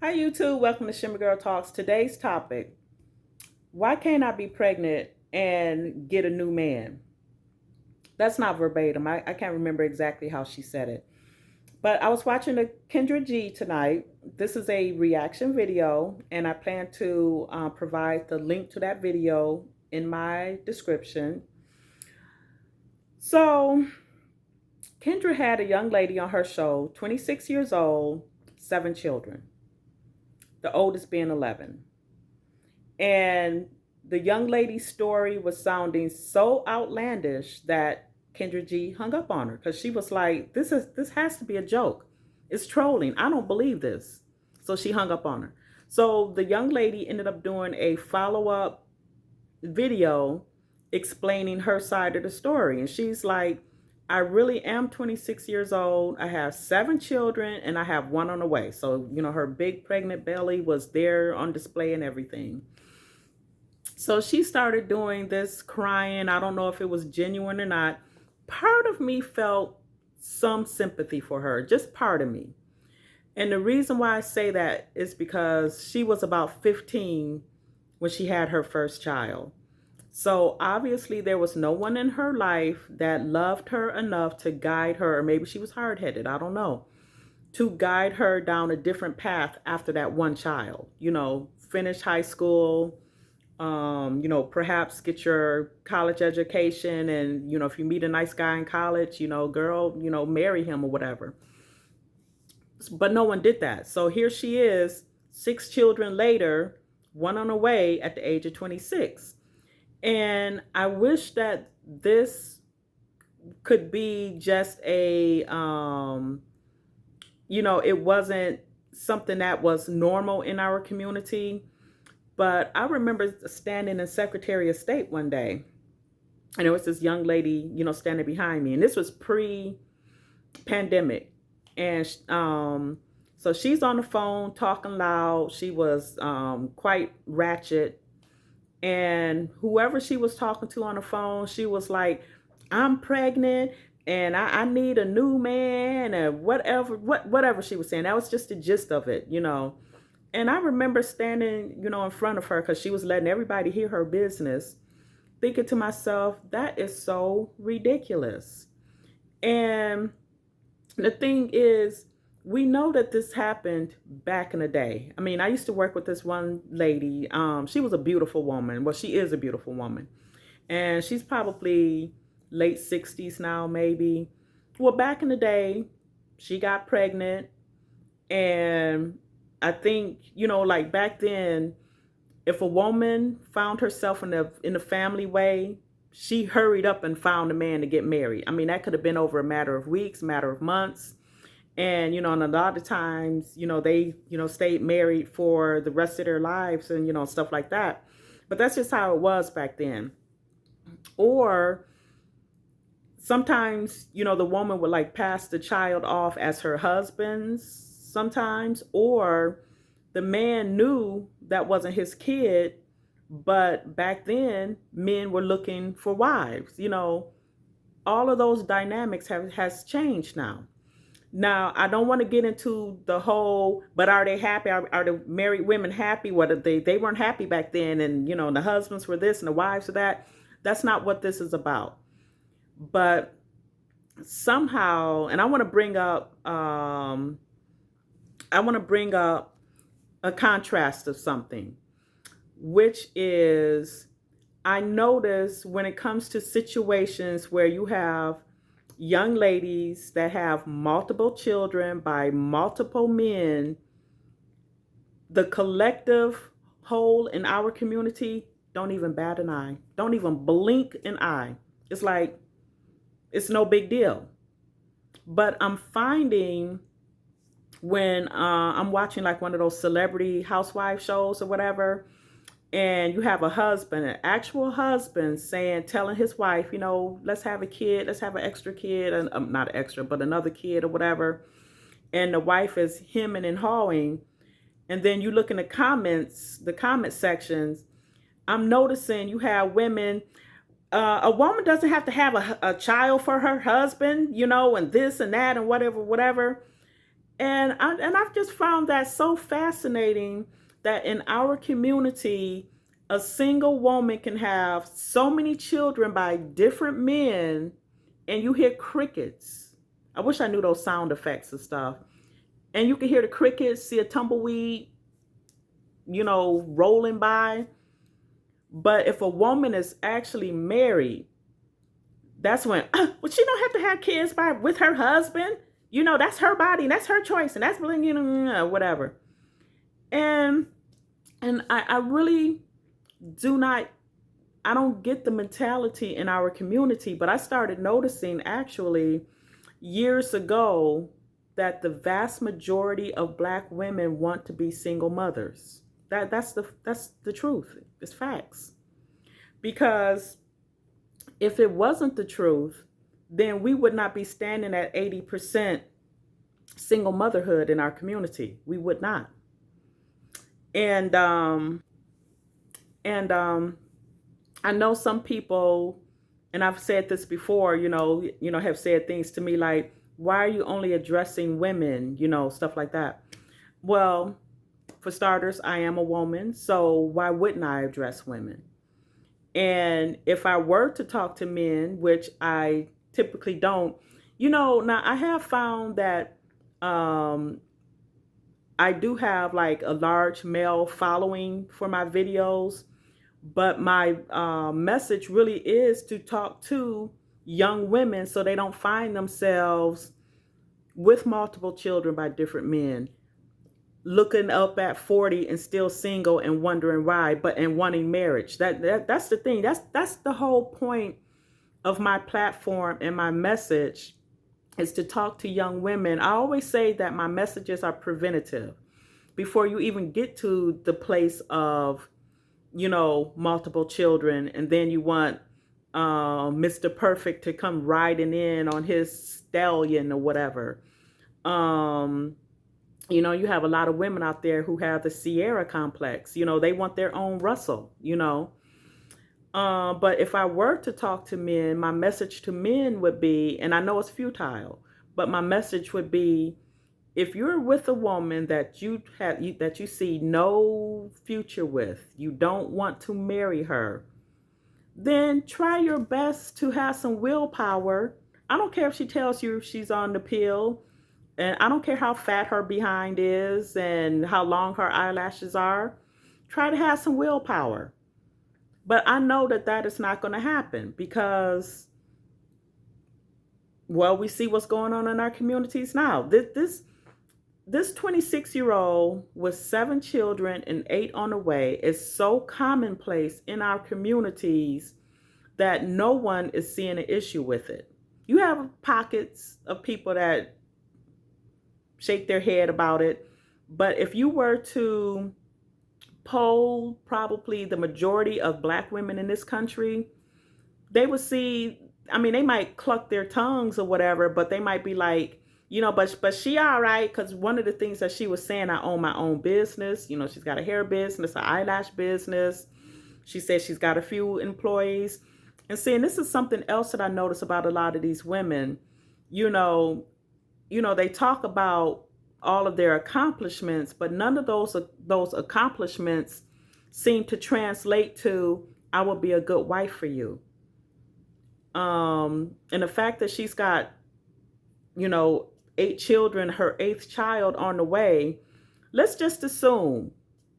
Hi YouTube, welcome to Shimmergirltalks. Today's topic, why can't I be pregnant and get a new man? That's not verbatim. I can't remember exactly how she said it. But I was watching the Kendra G tonight. This is a reaction video, and I plan to provide the link to that video in my description. So, Kendra had a young lady on her show, 26 years old, 7 children, the oldest being 11. And the young lady's story was sounding so outlandish that Kendra G hung up on her because she was like, this has to be a joke. It's trolling. I don't believe this. So she hung up on her. So the young lady ended up doing a follow-up video explaining her side of the story. And she's like, I really am 26 years old. I have 7 children and I have one on the way. So, her big pregnant belly was there on display and everything. So she started doing this crying. I don't know if it was genuine or not. Part of me felt some sympathy for her, just part of me. And the reason why I say that is because she was about 15 when she had her first child. So obviously there was no one in her life that loved her enough to guide her, or maybe she was hard-headed, I don't know, to guide her down a different path after that one child. Finish high school, perhaps get your college education, and if you meet a nice guy in college, girl, marry him or whatever. But no one did that. So here she is, 6 children later, one on the way at the age of 26. And I wish that this could be just it wasn't something that was normal in our community. But I remember standing in Secretary of State one day, and there was this young lady, standing behind me, and this was pre-pandemic, and so she's on the phone talking loud. She was quite ratchet, and whoever she was talking to on the phone, she was like, "I'm pregnant, and I need a new man," and whatever she was saying. That was just the gist of it. And I remember standing, in front of her because she was letting everybody hear her business, thinking to myself, that is so ridiculous. And the thing is, we know that this happened back in the day. I mean, I used to work with this one lady. She was a beautiful woman. Well, she is a beautiful woman. And she's probably late 60s now, maybe. Well, back in the day, she got pregnant, and I think, like back then, if a woman found herself in the family way, she hurried up and found a man to get married. I mean, that could have been over a matter of weeks, matter of months. And a lot of times, they, stayed married for the rest of their lives and, stuff like that. But that's just how it was back then. Or sometimes, the woman would like pass the child off as her husband's sometimes, or the man knew that wasn't his kid, but back then men were looking for wives. All of those dynamics has changed now. Now, I don't want to get into the whole, but are they happy? Are the married women happy? What they weren't happy back then, and the husbands were this and the wives were that. That's not what this is about. But somehow, and I want to bring up a contrast of something, which is, I notice when it comes to situations where you have young ladies that have multiple children by multiple men, the collective whole in our community don't even bat an eye, don't even blink an eye. It's like, it's no big deal. But I'm finding when I'm watching like one of those celebrity housewife shows or whatever, and you have a husband, an actual husband, telling his wife, let's have a kid, let's have an extra kid, and not extra, but another kid or whatever. And the wife is hemming and hawing. And then you look in the comment sections, I'm noticing you have women. A woman doesn't have to have a child for her husband, and this and that and whatever. I've just found that so fascinating that in our community, a single woman can have so many children by different men, and you hear crickets. I wish I knew those sound effects and stuff. And you can hear the crickets, see a tumbleweed, rolling by. But if a woman is actually married, that's when, well, she don't have to have kids with her husband. That's her body and that's her choice and that's whatever. And I really do not, I don't get the mentality in our community, but I started noticing actually years ago that the vast majority of black women want to be single mothers. That's the truth. It's facts. Because if it wasn't the truth, then we would not be standing at 80% single motherhood in our community. We would not. And I know some people, and I've said this before, have said things to me like, "Why are you only addressing women?" Stuff like that. Well, for starters, I am a woman, so why wouldn't I address women? And if I were to talk to men, which I typically don't, now I have found that um, I do have like a large male following for my videos, but my message really is to talk to young women so they don't find themselves with multiple children by different men, looking up at 40 and still single and wondering why, and wanting marriage. That's the thing. That's the whole point of my platform and my message, is to talk to young women. I always say that my messages are preventative before you even get to the place of, multiple children, and then you want Mr. Perfect to come riding in on his stallion or whatever. You have a lot of women out there who have the Sierra complex. They want their own Russell. But if I were to talk to men, my message to men would be, and I know it's futile, but my message would be, if you're with a woman that you see no future with, you don't want to marry her, then try your best to have some willpower. I don't care if she tells you she's on the pill, and I don't care how fat her behind is and how long her eyelashes are. Try to have some willpower. But I know that is not going to happen because, well, we see what's going on in our communities now. This 26-year-old with 7 children and 8 on the way is so commonplace in our communities that no one is seeing an issue with it. You have pockets of people that shake their head about it, but if you were to poll probably the majority of black women in this country, they would see, I mean, they might cluck their tongues or whatever, but they might be like, but she all right, because one of the things that she was saying, I own my own business. She's got a hair business, an eyelash business. She said she's got a few employees. And seeing, this is something else that I notice about a lot of these women. They talk about all of their accomplishments, but none of those accomplishments seem to translate to, I will be a good wife for you. And the fact that she's got, 8 children, her 8th child on the way, let's just assume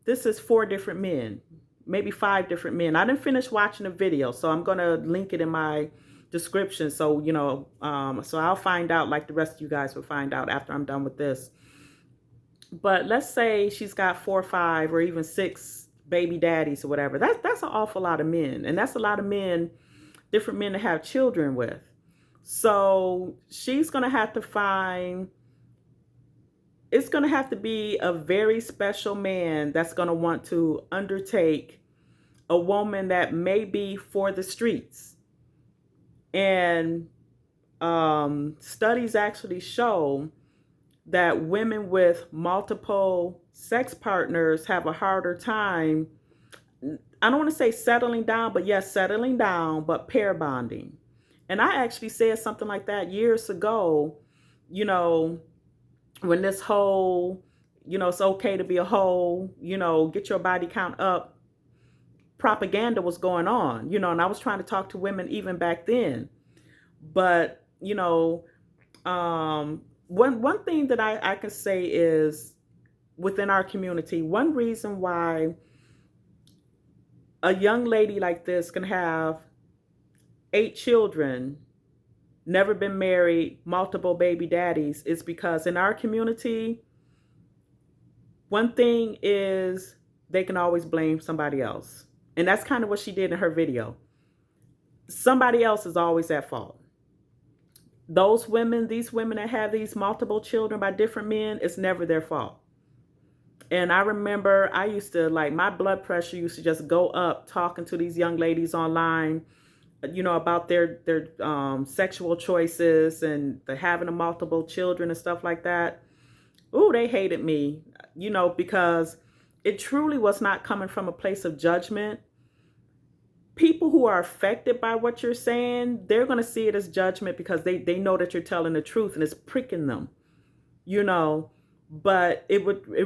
this is 4 different men, maybe 5 different men. I didn't finish watching the video, so I'm going to link it in my description. So, so I'll find out like the rest of you guys will find out after I'm done with this. But let's say she's got 4 or 5 or even 6 baby daddies or whatever. That's an awful lot of men. And that's a lot of men, different men to have children with. So she's going to have to find, it's going to have to be a very special man that's going to want to undertake a woman that may be for the streets. And studies actually show that women with multiple sex partners have a harder time, I don't want to say settling down, but yes, settling down, but pair bonding. And I actually said something like that years ago, when this whole, it's okay to be a hoe, get your body count up propaganda was going on, and I was trying to talk to women even back then. But, one thing that I can say is within our community, one reason why a young lady like this can have 8 children, never been married, multiple baby daddies, is because in our community, one thing is they can always blame somebody else. And that's kind of what she did in her video. Somebody else is always at fault. These women that have these multiple children by different men, it's never their fault. And I remember I used to, like, my blood pressure used to just go up talking to these young ladies online, about their sexual choices and the having a multiple children and stuff like that. Ooh, they hated me, because it truly was not coming from a place of judgment. People who are affected by what you're saying, they're going to see it as judgment because they know that you're telling the truth and it's pricking them, but it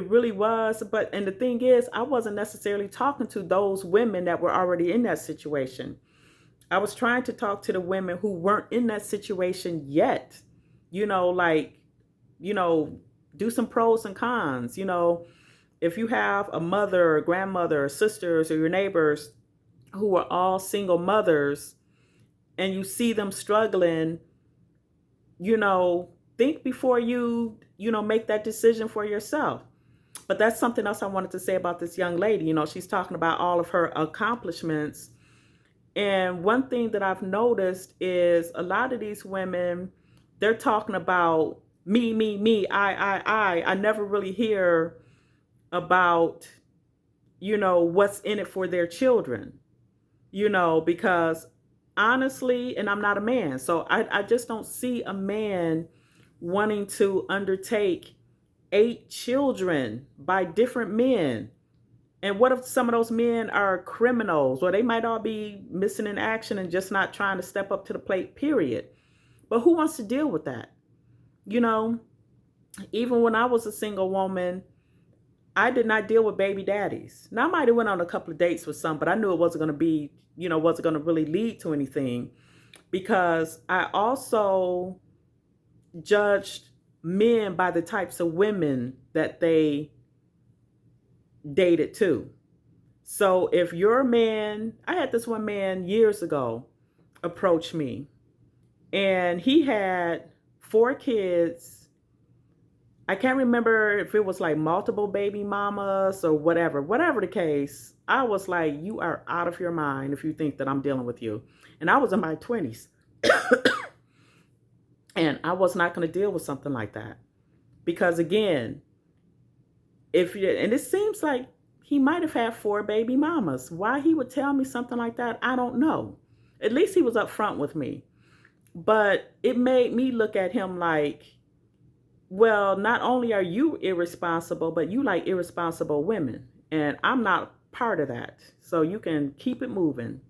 really was. And the thing is, I wasn't necessarily talking to those women that were already in that situation. I was trying to talk to the women who weren't in that situation yet, like, do some pros and cons. If you have a mother or grandmother or sisters or your neighbors who are all single mothers and you see them struggling, think before you make that decision for yourself. But that's something else I wanted to say about this young lady. She's talking about all of her accomplishments. And one thing that I've noticed is a lot of these women, they're talking about me, I. I never really hear about, what's in it for their children, because honestly, and I'm not a man, so I just don't see a man wanting to undertake 8 children by different men. And what if some of those men are criminals, or they might all be missing in action and just not trying to step up to the plate, period. But who wants to deal with that? Even when I was a single woman, I did not deal with baby daddies. Now, I might have went on a couple of dates with some, but I knew it wasn't going to be, wasn't going to really lead to anything, because I also judged men by the types of women that they dated too. So if your man, I had this one man years ago approach me, and he had 4 kids. I can't remember if it was like multiple baby mamas or whatever the case. I was like, you are out of your mind if you think that I'm dealing with you. And I was in my 20s. And I was not going to deal with something like that. Because again, and it seems like he might have had 4 baby mamas. Why he would tell me something like that, I don't know. At least he was upfront with me. But it made me look at him like, well, not only are you irresponsible, but you like irresponsible women. And I'm not part of that. So you can keep it moving.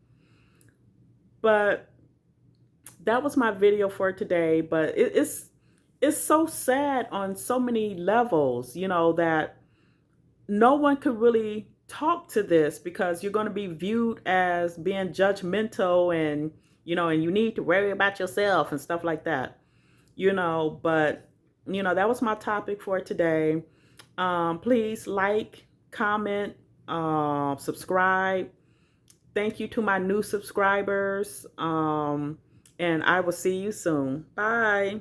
But that was my video for today. But it's so sad on so many levels, that no one could really talk to this, because you're going to be viewed as being judgmental and, and you need to worry about yourself and stuff like that, but, that was my topic for today. Please like, comment, subscribe. Thank you to my new subscribers. And I will see you soon. Bye.